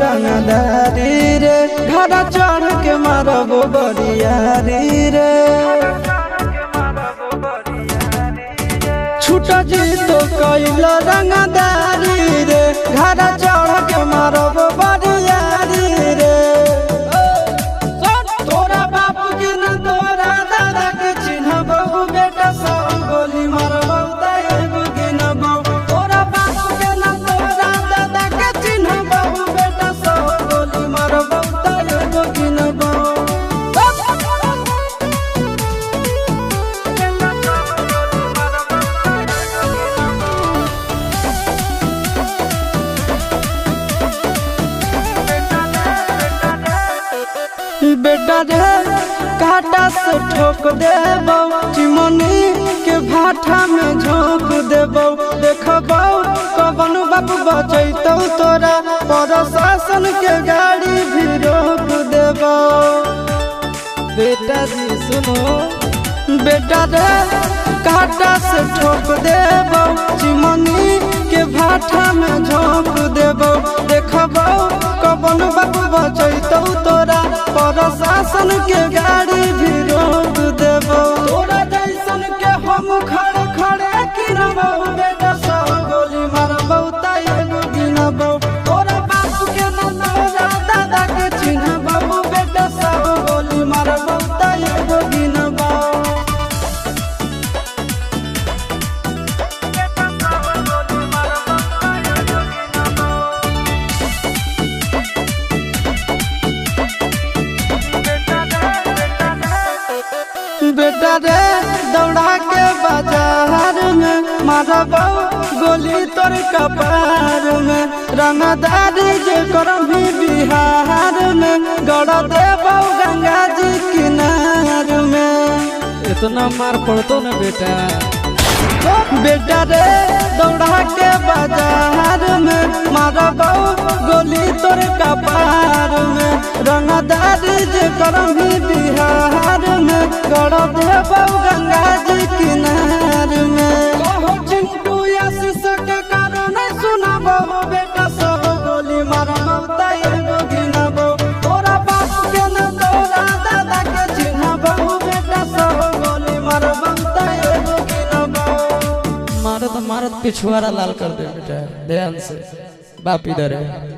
रंगदारी रे घड़ा चढ़ के मारबो बरियारी रे छूटा जी तो कैल रंगदारी रे घड़ा चढ़ के मारबो बरियारी रे तोरा बापू के न तोरा दादा के चिन्हबो बेटा सब गोली मारबो ताएगो गिनबो तोरा बापू के न तोरा दादा के चिन्हबो बेटा सब गोली मारबो ताएगो गिनबो बेटा रे काटा से ठोक देबो चिमनी के भाटा में झोंक देबो देखबो कवन बाबू बचैतौ तोरा प्रशासन के गाड़ी भी रोक देबो बेटा जी सुनो बेटा रे काटा से ठोक देबो चिमनी के भाटा में झोंक देबो देखबो कवन बाबू बचैतौ तोरा प्रशासन के गाड़ी भी रोक देबो तोरा जैसन के हम खड़े खड़े गिनबो बेटा सब गोली मारबो ताएगो गिनबो तोरा बापू के न तोरा दादा के चिन्हबो बेटा सब गोली मारबो ताएगो गिनबो बेटा रे दौड़ा के बाजार में मारबो गोली तोर कपार में रंगदारी जे करभी बिहार में गड़ देबो गंगा जी किनार में इतना मार पड़तो न बेटा बेटा रे दौड़ा के बाजार में मारबो गोली तोर कपार में रंगदारी जे करभी बिहार में गड़ देबो गंगा जी किनार में कहो चिंटू आशीष के कारण सुनबो बेटा सब गोली मारबो ताएगो गिनबो तोरा बाप के न तोरा दादा के चिन्हबो बेटा सब गोली मारबो ताएगो गिनबो मारत मारत पिछुआरा लाल कर दे बेटा ध्यान से बाप इधर है।